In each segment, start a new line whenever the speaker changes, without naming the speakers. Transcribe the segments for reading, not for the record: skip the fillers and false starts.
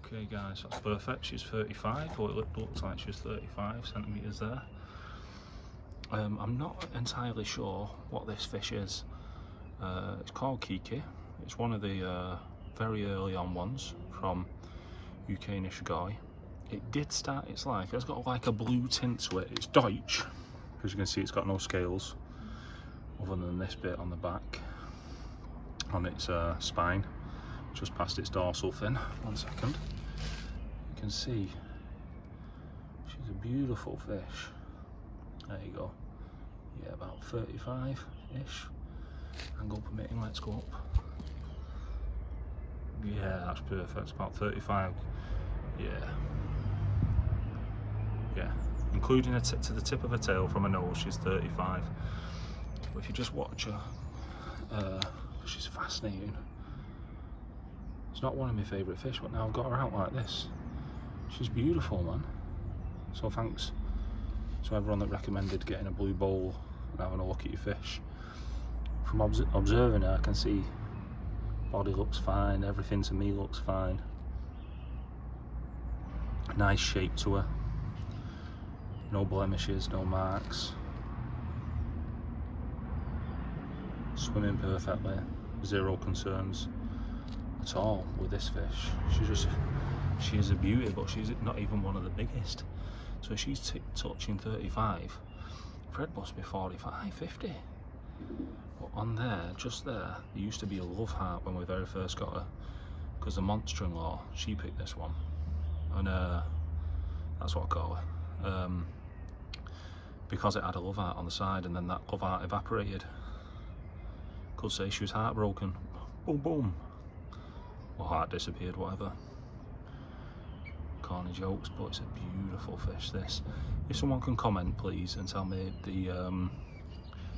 Okay guys, that's perfect. She's 35, or it looks like she's 35 centimetres there. I'm not entirely sure what this fish is. It's called Kiki. It's one of the very early on ones from UK Nishigoi. It did start its life. It's got like a blue tint to it. It's Deutsch. As you can see, it's got no scales other than this bit on the back on its spine, just past its dorsal fin. 1 second. You can see she's a beautiful fish. There you go. Yeah, about 35-ish. Angle permitting, let's go up. Yeah, that's perfect. About 35. Yeah. Yeah. Including a tip to the tip of her tail from her nose, she's 35. But if you just watch her, she's fascinating. It's not one of my favourite fish, but now I've got her out like this. She's beautiful, man. So thanks to everyone that recommended getting a blue bowl and having a look at your fish. From observing her, I can see body looks fine, everything to me looks fine. Nice shape to her. No blemishes, no marks. Swimming perfectly. Zero concerns at all with this fish. She is a beauty, but she's not even one of the biggest. So she's touching 35. Fred must be 45, 50. But on there, just there used to be a love heart when we very first got her, because the monster-in-law, she picked this one, and that's what I call her, because it had a love heart on the side, and then that love heart evaporated. Could say she was heartbroken. Boom, boom. Or heart disappeared, whatever. Corny jokes, but it's a beautiful fish, this. If someone can comment, please, and tell me the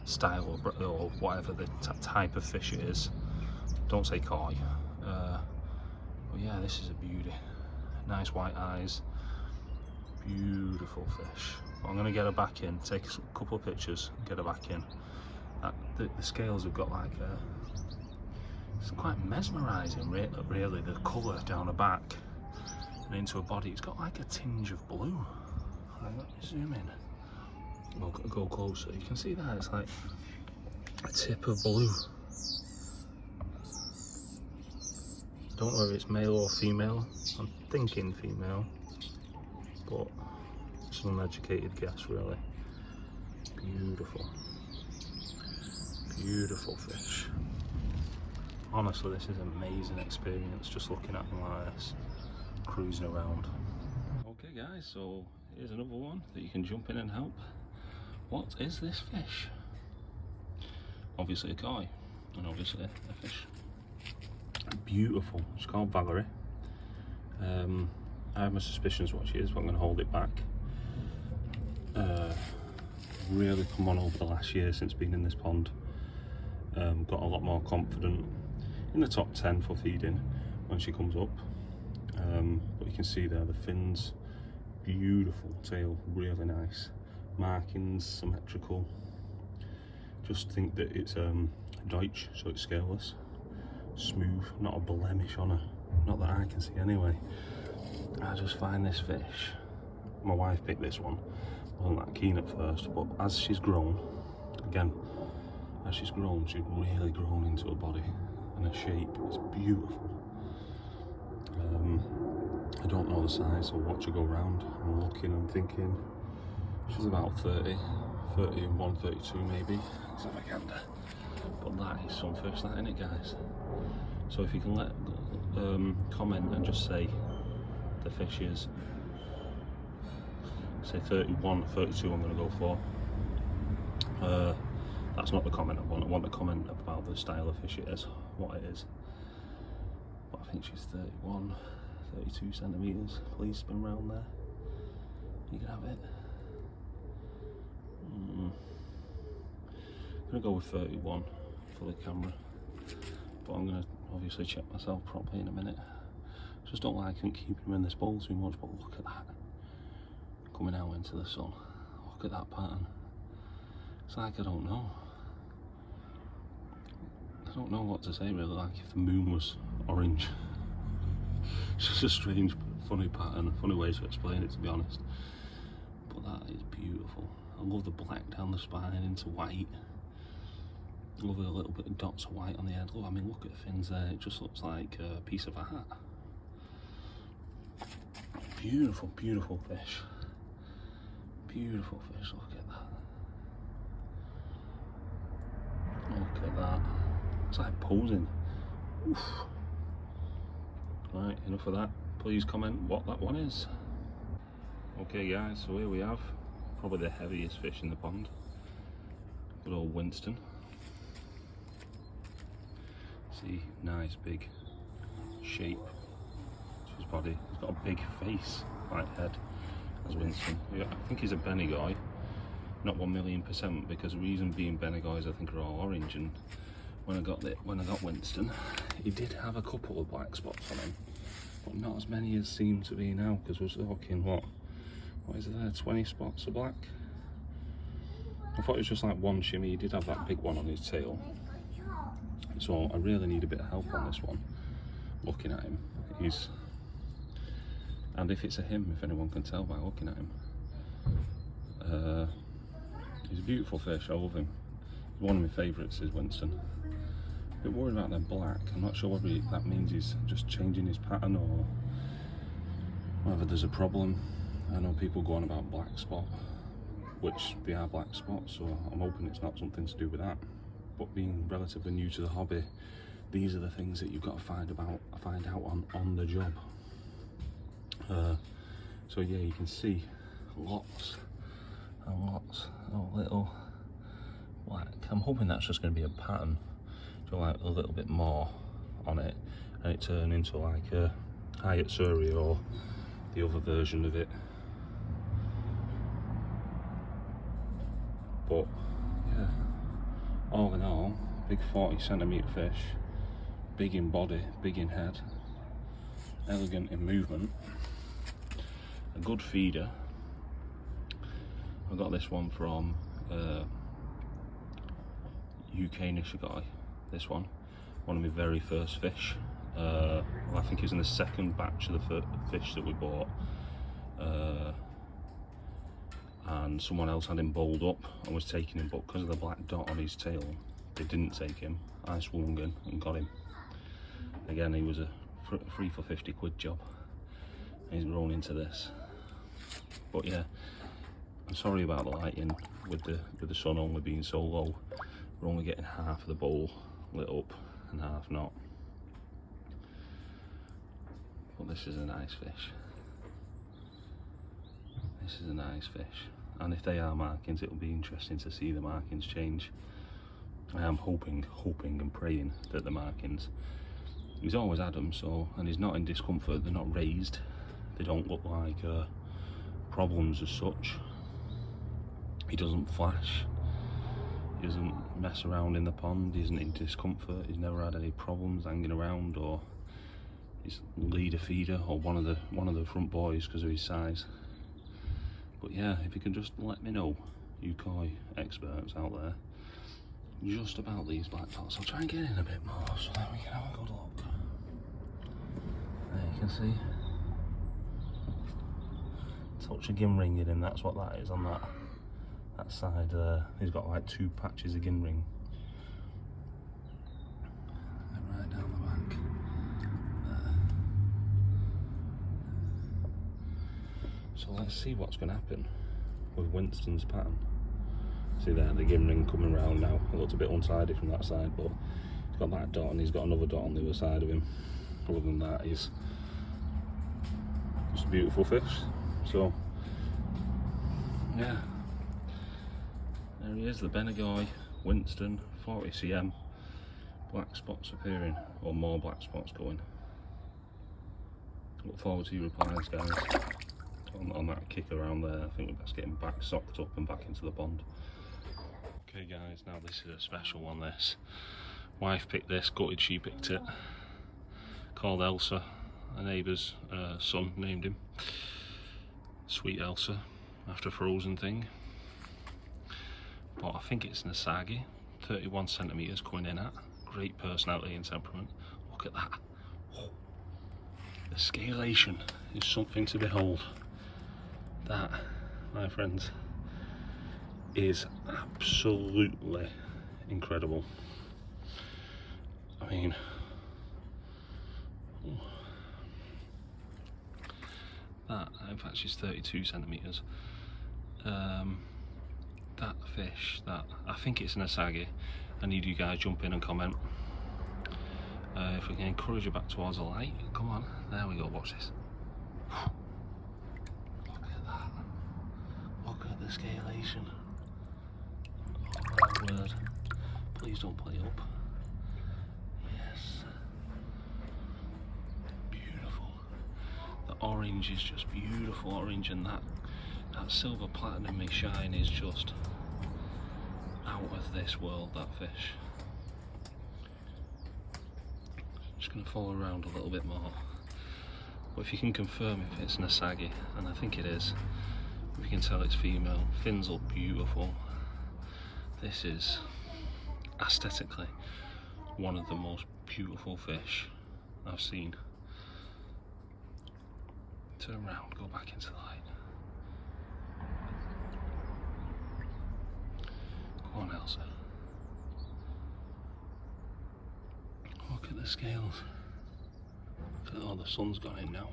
style or whatever the type of fish it is. Don't say koi. But yeah, this is a beauty. Nice white eyes. Beautiful fish. But I'm going to get her back in, take a couple of pictures, and get her back in. The scales have got like it's quite mesmerising, really, the colour down the back and into her body. It's got like a tinge of blue. Let me zoom in. We'll go closer. You can see that it's like a tip of blue. Don't know if it's male or female. I'm thinking female, but it's an uneducated guess, really. Beautiful. Beautiful fish. Honestly, this is an amazing experience just looking at them like this, cruising around. Okay guys, so here's another one that you can jump in and help. What is this fish? Obviously a koi, and obviously a fish. Beautiful. It's called Valerie. I have my suspicions what she is, but I'm going to hold it back. Really come on over the last year since being in this pond. Got a lot more confident in the top 10 for feeding when she comes up. But you can see there the fins, beautiful tail, really nice. Markings, symmetrical. Just think that it's Deutsch, so it's scaleless. Smooth, not a blemish on her. Not that I can see anyway. I just find this fish, my wife picked this one, wasn't that keen at first, but as she's grown, again, as she's grown, she's really grown into her body, and her shape is beautiful. I don't know the size, so watch her go round. I'm looking, I'm thinking, she's about 30, 31, 32 maybe. Let's have a gander. But that is some fish, that, isn't it, guys? So if you can let comment and just say the fish is, say 31, 32 I'm going to go for. That's not the comment I want. I want to comment about the style of fish it is, what it is. But I think she's 31, 32 centimetres. Please spin round there. You can have it. I'm going to go with 31 for the camera. But I'm going to obviously check myself properly in a minute. Just don't like keeping them in this bowl too much, but look at that. Coming out into the sun. Look at that pattern. It's like I don't know. I don't know what to say really, like if the moon was orange. It's just a strange, funny pattern, funny way to explain it, to be honest. But that is beautiful. I love the black down the spine into white. I love a little bit of dots of white on the head. Look, I mean, look at the fins there. It just looks like a piece of a hat. Beautiful, beautiful fish. Beautiful fish. Look at that. Look at that. It's like posing. Oof. Right, enough of that. Please comment what that one is. Okay guys, so here we have probably the heaviest fish in the pond. Good old Winston. See, nice big shape to his body. He's got a big face, like head, as Winston. Yeah, I think he's a Benegoi, not 1,000,000%, because the reason being Benegois I think are all orange, and when I got Winston, he did have a couple of black spots on him, but not as many as seem to be now, because we're talking what is it there, 20 spots of black? I thought it was just like one shimmy. He did have that big one on his tail. So I really need a bit of help on this one. Looking at him, and if it's a him, if anyone can tell by looking at him, he's a beautiful fish. I love him. One of my favourites is Winston. A bit worried about them black. I'm not sure whether that means he's just changing his pattern or whether there's a problem. I know people go on about black spot, which they are black spots, so I'm hoping it's not something to do with that. But being relatively new to the hobby, these are the things that you've got to find out on the job. So yeah, you can see lots and lots of little black. I'm hoping that's just going to be a pattern, so like a little bit more on it, and it turn into like a Hayatsuri or the other version of it. But yeah, all in all, big 40cm fish, big in body, big in head, elegant in movement, a good feeder. I got this one from UK Nishigoi. This one of my very first fish. I think it was in the second batch of the fish that we bought. And someone else had him bowled up and was taking him, but because of the black dot on his tail, they didn't take him. I swung in and got him. Again, he was a 3 for 50 quid job. He's grown into this. But yeah, I'm sorry about the lighting with the sun only being so low. We're only getting half of the bowl lit up and half not. But this is a nice fish. This is a nice fish, and if they are markings, it will be interesting to see the markings change. I am hoping and praying that the markings, he's always had them, so, and he's not in discomfort, they're not raised, they don't look like problems as such. He doesn't flash, he doesn't mess around in the pond, he isn't in discomfort, he's never had any problems hanging around, or his leader feeder, or one of the front boys because of his size. But yeah, if you can just let me know, you koi experts out there, just about these black dots. I'll try and get in a bit more so that we can have a good look. There you can see. Touch of Ginrin in him, that's what that is on that side there. He's got like 2 patches of Ginrin. And right down the back. There. So let's see what's going to happen with Winston's pattern. See there, the Ginrin coming round now. It looks a bit untidy from that side, but he's got that dot and he's got another dot on the other side of him. Other than that, he's just a beautiful fish. So yeah, there he is, the Benegoi Winston 40cm. Black spots appearing, or more black spots going. Look forward to your replies, guys, on that kick around there. I think that's getting back socked up and back into the pond. Okay guys, now this is a special one, this. Wife picked this, gutted she picked it. Called Elsa, a neighbour's son named him. Sweet Elsa, after Frozen thing. But I think it's Nasagi, 31 centimetres coming in at. Great personality and temperament. Look at that. Oh. The scalation is something to behold. That, my friends, is absolutely incredible. I mean, that, in fact, she's 32 centimetres. That fish, that, I think it's an asagi. I need you guys jump in and comment. If we can encourage her back towards the light, come on, there we go, watch this. Look at that, look at the scalation. Oh my word, please don't play up. Yes, beautiful. The orange is just beautiful orange, and that silver platinum shine is just out of this world, that fish. Just going to follow around a little bit more, but if you can confirm if it's an asagi, and I think it is, if you can tell it's female, fins look beautiful. This is aesthetically one of the most beautiful fish I've seen. Turn around, go back into the light. Go on, Elsa. Look at the scales. Oh, the sun's gone in now.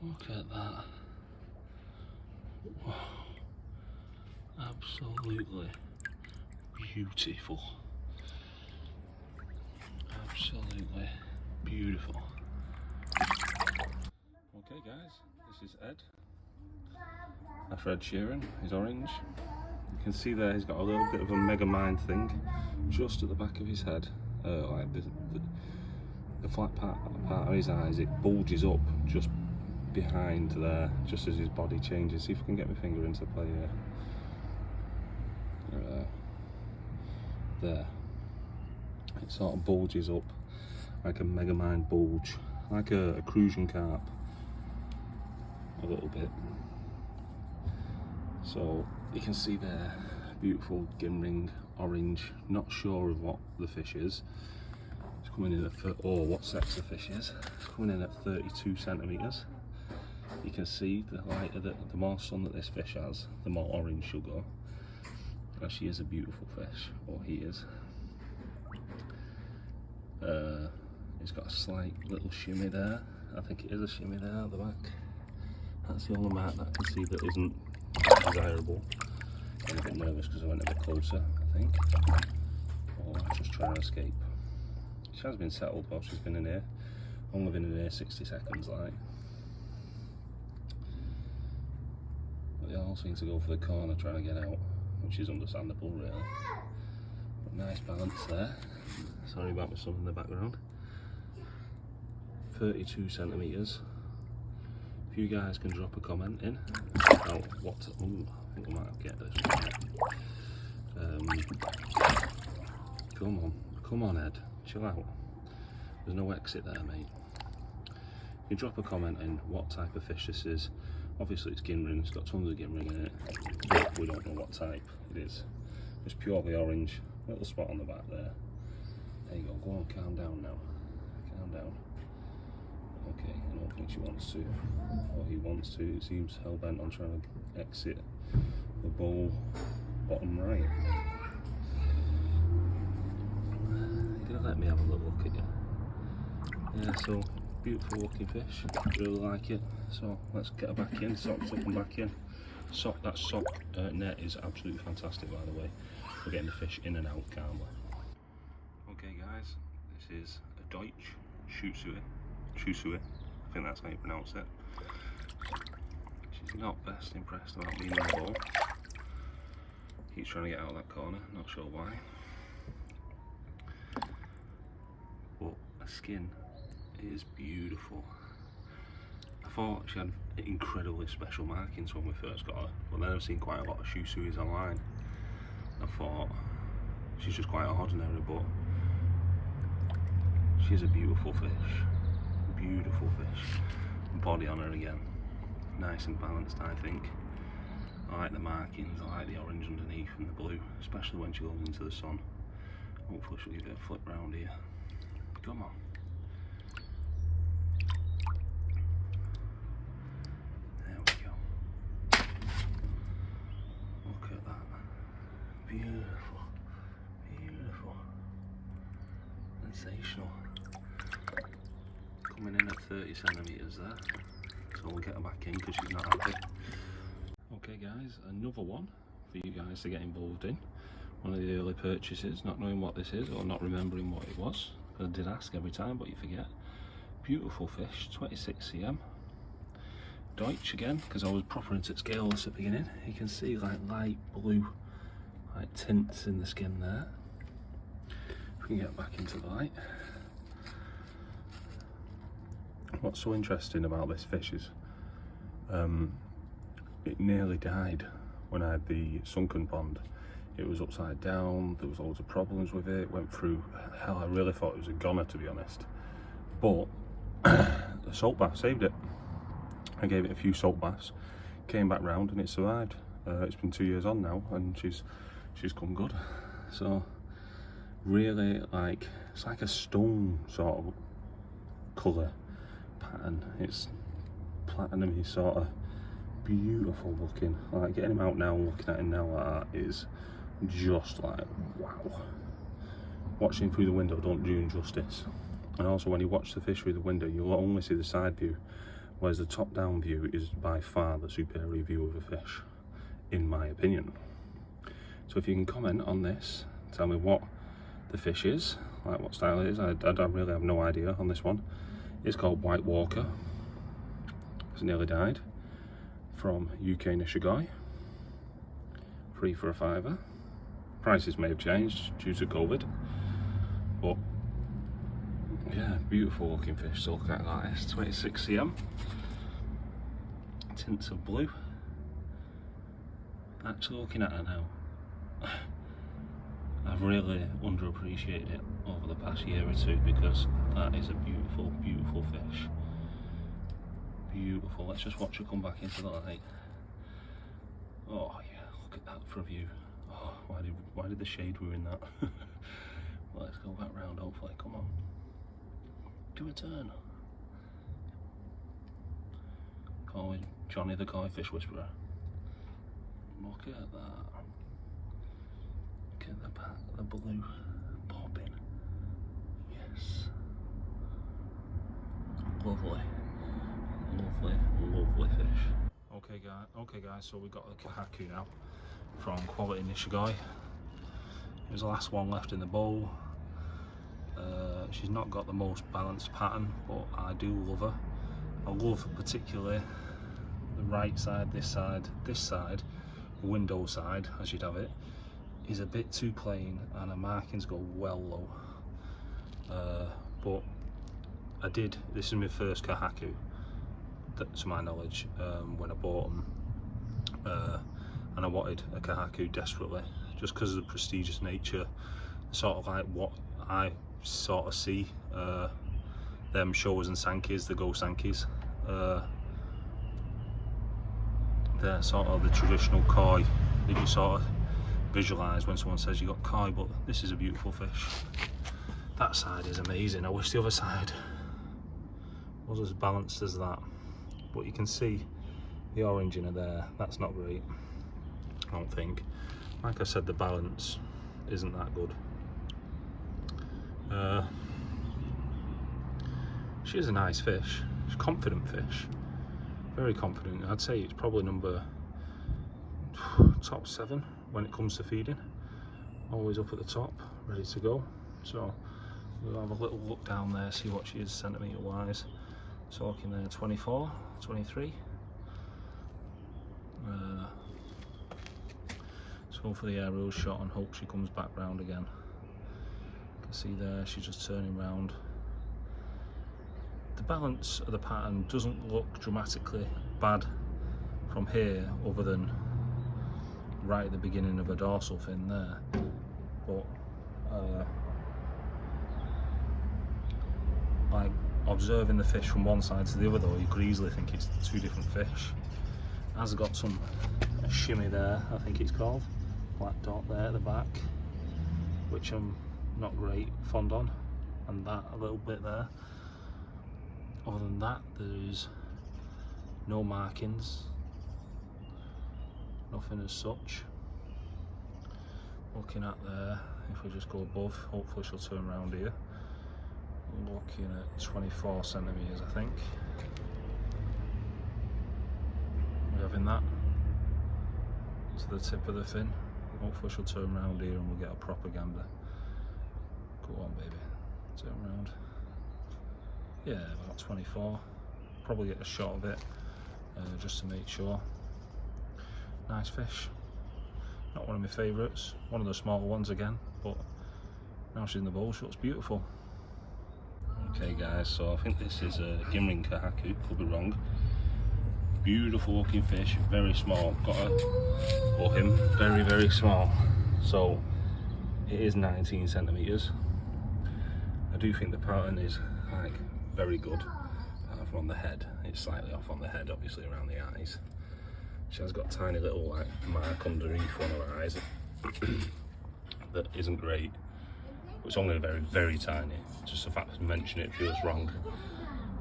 Look at that. Wow. Absolutely beautiful. Absolutely beautiful. Okay guys, this is Ed. That's Red Sheeran, he's orange. You can see there he's got a little bit of a mega mind thing just at the back of his head. Like the flat part of his eyes, it bulges up just behind there, just as his body changes. See if I can get my finger into play here. There. It sort of bulges up like a mega mind bulge, like a crucian carp, a little bit. So you can see there, beautiful Ginrin orange. Not sure of what the fish is. It's coming in at what sex the fish is. It's coming in at 32 centimetres. You can see the lighter, the more sun that this fish has, the more orange she'll go. And she is a beautiful fish, or he is. He's got a slight little shimmy there. I think it is a shimmy there at the back. That's the only mark that I can see that isn't desirable. I'm a bit nervous because I went a bit closer, I think. Or just trying to escape. She has been settled while she's been in here. Only been in here 60 seconds, like. But they all seem to go for the corner trying to get out, which is understandable, really. But nice balance there. Sorry about my son in the background. 32 centimetres. If you guys can drop a comment in about what, ooh, I think I might have to get this one. Come on Ed, chill out. There's no exit there, mate. You drop a comment in what type of fish this is. Obviously it's Ginrin, it's got tons of Ginrin in it, but we don't know what type it is. It's purely orange, little spot on the back there. There you go, go on, calm down now. Calm down. Okay, I don't think she wants to, or he wants to. It seems hell-bent on trying to exit the bowl bottom right. You're gonna let me have a little look at you. Yeah, so beautiful looking fish, really like it. So let's get her back in, socked up and back in. That sock net is absolutely fantastic, by the way. We're getting the fish in and out calmly. Okay guys, this is a Deutsch Shusui. I think that's how you pronounce it. She's not best impressed about being in the bowl. Keeps trying to get out of that corner, not sure why. But her skin is beautiful. I thought she had incredibly special markings when we first got her, but then I've seen quite a lot of Shusuis online. I thought she's just quite ordinary, but she's a beautiful fish. Beautiful fish. Body on her again. Nice and balanced, I think. I like the markings, I like the orange underneath and the blue, especially when she goes into the sun. Hopefully she'll give it a flip round here. Come on. Beautiful, beautiful, sensational. Coming in at 30 centimetres there, so we'll get her back in because she's not happy. Okay guys, another one for you guys to get involved in. One of the early purchases, not knowing what this is or not remembering what it was. I did ask every time, but you forget. Beautiful fish, 26 cm. Deutsch again, because I was proper into scales at the beginning. You can see like light blue, like tints in the skin there. If we can get back into the light. What's so interesting about this fish is it nearly died when I had the sunken pond. It was upside down, there was loads of problems with it, went through hell. I really thought it was a goner, to be honest. But the salt bath saved it. I gave it a few salt baths, came back round and it survived. It's been 2 years on now and she's come good. So really, like, it's like a stone sort of colour pattern. It's platinum-y sort of beautiful looking. Like, getting him out now and looking at him now like that is just like wow. Watching through the window don't do him justice. And also when you watch the fish through the window, you'll only see the side view, whereas the top down view is by far the superior view of a fish, in my opinion. So if you can comment on this, tell me what the fish is, like what style it is. I really have no idea on this one. It's called White Walker. It's nearly died. From UK Nishigoi. 3 for a £5. Prices may have changed due to COVID, but yeah, beautiful looking fish. So look at that, it's 26 cm. Tints of blue. Actually looking at her now, I've really underappreciated it over the past year or two because that is a beautiful, beautiful fish. Beautiful. Let's just watch her come back into the light. Oh yeah, look at that for a view. Oh, why did the shade ruin that? Well, let's go back round, hopefully. Come on. Do a turn. Call me Johnny the Koi Fish Whisperer. Look at that. Look at the blue popping. Yes. Lovely. Lovely, lovely fish. Okay guys, so we've got the Kohaku now from Quality Nishigoi. It was the last one left in the bowl. She's not got the most balanced pattern, but I do love her. I love particularly the right side, this side, the window side, as you'd have it, is a bit too plain and her markings go well low. But this is my first Kohaku, to my knowledge, when I bought them, and I wanted a Kohaku desperately, just because of the prestigious nature, sort of like what I sort of see them Showas and Sankis, the Go Sankis. They're sort of the traditional koi that you sort of visualise when someone says you got koi, but this is a beautiful fish. That side is amazing. I wish the other side was as balanced as that, but you can see the orange in her there. That's not great, I don't think. Like I said, the balance isn't that good. She is a nice fish. She's a confident fish, very confident. I'd say it's probably top 7 when it comes to feeding. Always up at the top, ready to go. So we'll have a little look down there, see what she is centimetre wise. Talking there 24, 23. So go for the aerial shot and hope she comes back round again. You can see there she's just turning round. The balance of the pattern doesn't look dramatically bad from here, other than right at the beginning of a dorsal fin there. But like observing the fish from one side to the other, though, you could easily think it's 2 different fish. Has got some shimmy there, I think it's called, black dot there at the back, which I'm not great fond on, and that a little bit there. Other than that, there's no markings, nothing as such. Looking at there, if we just go above, hopefully she'll turn around here. Looking at 24 centimetres, I think. We're having that to the tip of the fin. Hopefully she'll turn around here and we'll get a proper gander. Go on, baby, turn around. Yeah, about 24. Probably get a shot of it just to make sure. Nice fish. Not one of my favourites. One of the smaller ones again, but now she's in the bowl, she looks beautiful. Okay guys, so I think this is a Ginrin Kohaku, could be wrong. Beautiful looking fish, very small. Got her, or him, very, very small. So it is 19 centimetres. I do think the pattern is like very good. From on the head, it's slightly off on the head, obviously around the eyes. She has got a tiny little like mark underneath one of her eyes that isn't great. It's only very, very tiny. Just the fact to mention it feels wrong.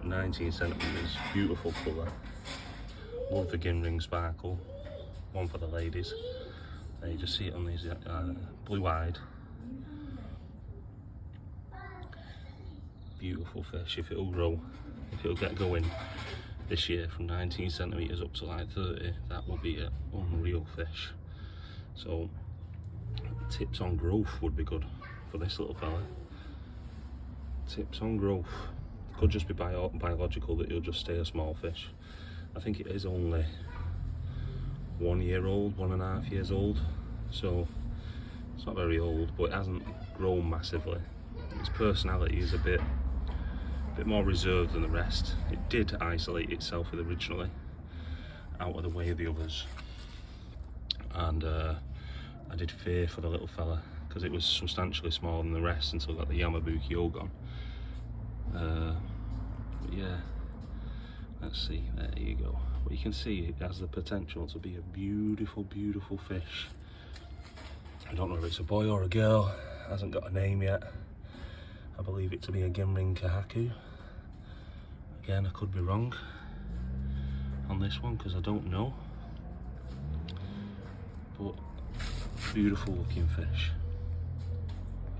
19 centimetres, beautiful colour. Love the Ginrin sparkle. One for the ladies. There you just see it on these blue-eyed. Beautiful fish. If it'll grow, if it'll get going this year from 19 centimetres up to like 30, that will be an unreal fish. So tips on growth would be good for this little fella. Tips on growth. Could just be biological that he'll just stay a small fish. I think it is only 1 year old, 1.5 years old, so it's not very old, but it hasn't grown massively. Its personality is a bit more reserved than the rest. It did isolate itself originally out of the way of the others, and I did fear for the little fella because it was substantially smaller than the rest until I got the Yamabuki Ogon. But yeah, let's see, there you go. But you can see it has the potential to be a beautiful, beautiful fish. I don't know if it's a boy or a girl, it hasn't got a name yet. I believe it to be a Ginrin Kohaku. Again, I could be wrong on this one because I don't know. But beautiful looking fish.